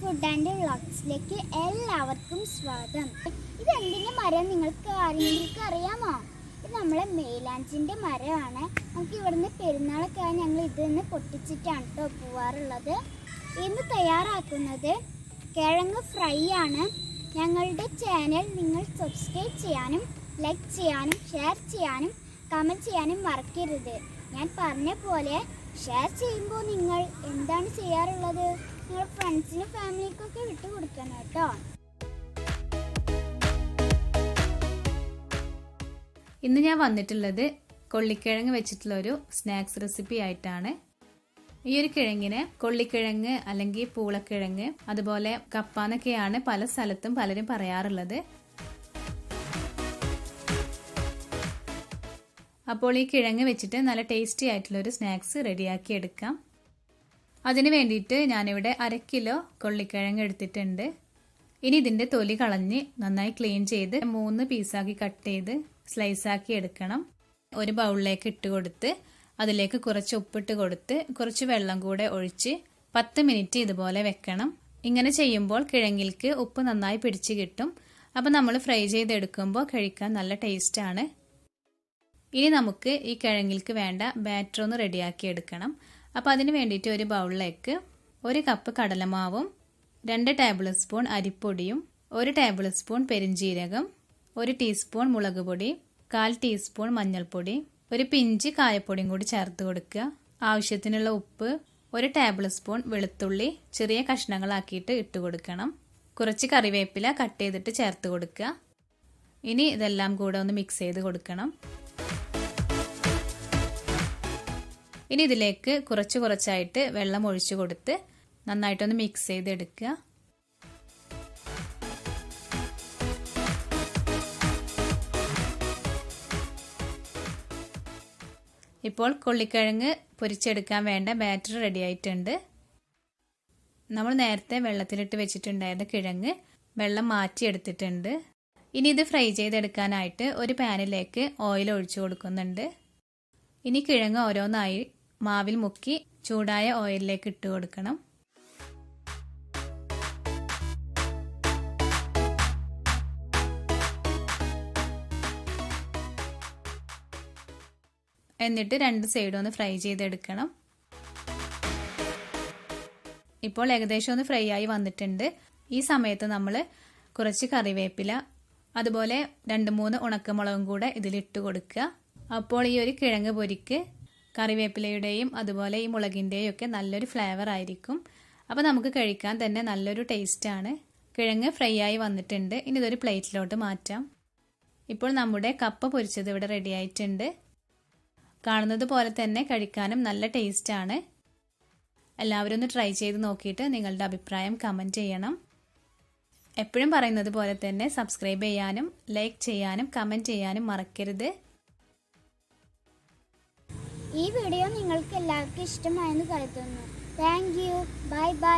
Food and വ്ളോഗ്സിലേക്ക് എല്ലാവർക്കും സ്വാഗതം. ഇതെന്തിൻ്റെ മരം നിങ്ങൾക്ക് ആരെങ്കിലും അറിയാമോ? ഇത് നമ്മളെ മെയിലാഞ്ചിൻ്റെ മരമാണ്. നമുക്ക് ഇവിടുന്ന് പെരുന്നാളൊക്കെ ഞങ്ങൾ ഇതിൽ നിന്ന് പൊട്ടിച്ചിട്ടാണ് കേട്ടോ പോവാറുള്ളത്. ഇന്ന് തയ്യാറാക്കുന്നത് കിഴങ്ങ് ഫ്രൈ ആണ്. ഞങ്ങളുടെ ചാനൽ നിങ്ങൾ സബ്സ്ക്രൈബ് ചെയ്യാനും ലൈക്ക് ചെയ്യാനും ഷെയർ ചെയ്യാനും കമൻറ്റ് ചെയ്യാനും മറക്കരുത്. ഞാൻ പറഞ്ഞ പോലെ ഷെയർ ചെയ്യുമ്പോൾ നിങ്ങൾ എന്താണ് ചെയ്യാറുള്ളത്? നിങ്ങൾ ഫ്രണ്ട്സിനും ഫാമിലിക്കൊക്കെ വിട്ടു കൊടുക്കണം കേട്ടോ. ഇന്ന് ഞാൻ വന്നിട്ടുള്ളത് കൊള്ളിക്കിഴങ്ങ് വെച്ചിട്ടുള്ളൊരു സ്നാക്സ് റെസിപ്പി ആയിട്ടാണ്. ഈ ഒരു കിഴങ്ങിന് കൊള്ളിക്കിഴങ്ങ് അല്ലെങ്കിൽ പൂളക്കിഴങ്ങ് അതുപോലെ കപ്പ എന്നൊക്കെയാണ് പല സ്ഥലത്തും പലരും പറയാറുള്ളത്. അപ്പോൾ ഈ കിഴങ്ങ് വെച്ചിട്ട് നല്ല ടേസ്റ്റി ആയിട്ടുള്ളൊരു സ്നാക്സ് റെഡിയാക്കി എടുക്കാം. അതിന് വേണ്ടിയിട്ട് ഞാനിവിടെ 1/2 കിലോ കൊള്ളിക്കിഴങ്ങ് എടുത്തിട്ടുണ്ട്. ഇനി ഇതിൻ്റെ തൊലി കളഞ്ഞ് നന്നായി ക്ലീൻ ചെയ്ത് 3 പീസാക്കി കട്ട് ചെയ്ത് സ്ലൈസാക്കി എടുക്കണം. ഒരു ബൗളിലേക്ക് ഇട്ട് കൊടുത്ത് അതിലേക്ക് കുറച്ച് ഉപ്പിട്ട് കൊടുത്ത് കുറച്ച് വെള്ളം കൂടെ ഒഴിച്ച് 10 മിനിറ്റ് ഇതുപോലെ വെക്കണം. ഇങ്ങനെ ചെയ്യുമ്പോൾ കിഴങ്ങിൽക്ക് ഉപ്പ് നന്നായി പിടിച്ച് കിട്ടും. അപ്പോൾ നമ്മൾ ഫ്രൈ ചെയ്തെടുക്കുമ്പോൾ കഴിക്കാൻ നല്ല ടേസ്റ്റാണ്. ഇനി നമുക്ക് ഈ കിഴങ്ങിൽക്ക് വേണ്ട ബാറ്റർ ഒന്ന് റെഡിയാക്കി എടുക്കണം. അപ്പോൾ അതിന് വേണ്ടിയിട്ട് ഒരു ബൗളിലേക്ക് 1 കപ്പ് കടലമാവും 2 ടേബിൾ സ്പൂൺ അരിപ്പൊടിയും 1 ടേബിൾ സ്പൂൺ പെരിഞ്ജീരകം 1 ടീസ്പൂൺ മുളക് പൊടി 1/4 ടീസ്പൂൺ മഞ്ഞൾപ്പൊടി ഒരു പിഞ്ച് കായപ്പൊടിയും കൂടി ചേർത്ത് കൊടുക്കുക. ആവശ്യത്തിനുള്ള ഉപ്പ് 1 ടേബിൾ സ്പൂൺ വെളുത്തുള്ളി ചെറിയ കഷ്ണങ്ങളാക്കിയിട്ട് ഇട്ട് കൊടുക്കണം. കുറച്ച് കറിവേപ്പില കട്ട് ചെയ്തിട്ട് ചേർത്ത് കൊടുക്കുക. ഇനി ഇതെല്ലാം കൂടെ ഒന്ന് മിക്സ് ചെയ്ത് കൊടുക്കണം. ഇനി ഇതിലേക്ക് കുറച്ചായിട്ട് വെള്ളം ഒഴിച്ചു കൊടുത്ത് നന്നായിട്ടൊന്ന് മിക്സ് ചെയ്തെടുക്കുക. ഇപ്പോൾ കൊള്ളിക്കിഴങ്ങ് പൊരിച്ചെടുക്കാൻ വേണ്ട ബാറ്റർ റെഡി ആയിട്ടുണ്ട്. നമ്മൾ നേരത്തെ വെള്ളത്തിലിട്ട് വെച്ചിട്ടുണ്ടായിരുന്ന കിഴങ്ങ് വെള്ളം മാറ്റിയെടുത്തിട്ടുണ്ട്. ഇനി ഇത് ഫ്രൈ ചെയ്തെടുക്കാനായിട്ട് ഒരു പാനിലേക്ക് ഓയിൽ ഒഴിച്ചു കൊടുക്കുന്നുണ്ട്. ഇനി കിഴങ്ങ് ഓരോന്നായി മാവിൽ മുക്കി ചൂടായ ഓയിലിലേക്ക് ഇട്ട് കൊടുക്കണം. എന്നിട്ട് 2 സൈഡും ഒന്ന് ഫ്രൈ ചെയ്തെടുക്കണം. ഇപ്പോൾ ഏകദേശം ഒന്ന് ഫ്രൈ ആയി വന്നിട്ടുണ്ട്. ഈ സമയത്ത് നമ്മൾ കുറച്ച് കറിവേപ്പില അതുപോലെ 2-3 ഉണക്കമുളകും കൂടെ ഇതിലിട്ട് കൊടുക്കുക. അപ്പോൾ ഈ ഒരു കിഴങ്ങ് പൊരിക്ക് കറിവേപ്പിലയുടെയും അതുപോലെ ഈ മുളകിൻ്റെയും ഒക്കെ നല്ലൊരു ഫ്ലേവർ ആയിരിക്കും. അപ്പോൾ നമുക്ക് കഴിക്കാൻ തന്നെ നല്ലൊരു ടേസ്റ്റാണ്. കിഴങ്ങ് ഫ്രൈ ആയി വന്നിട്ടുണ്ട്. ഇനി ഇതൊരു പ്ലേറ്റിലോട്ട് മാറ്റാം. ഇപ്പോൾ നമ്മുടെ കപ്പ പൊരിച്ചത് ഇവിടെ റെഡി ആയിട്ടുണ്ട്. കാണുന്നത് പോലെ തന്നെ കഴിക്കാനും നല്ല ടേസ്റ്റാണ്. എല്ലാവരും ഒന്ന് ട്രൈ ചെയ്ത് നോക്കിയിട്ട് നിങ്ങളുടെ അഭിപ്രായം കമൻറ്റ് ചെയ്യണം. എപ്പോഴും പറയുന്നത് പോലെ തന്നെ സബ്സ്ക്രൈബ് ചെയ്യാനും ലൈക്ക് ചെയ്യാനും കമൻറ്റ് ചെയ്യാനും മറക്കരുത്. ഈ വീഡിയോ നിങ്ങൾക്ക് എല്ലാവർക്കും ഇഷ്ടമായെന്ന് കരുതുന്നു. Thank you. Bye bye.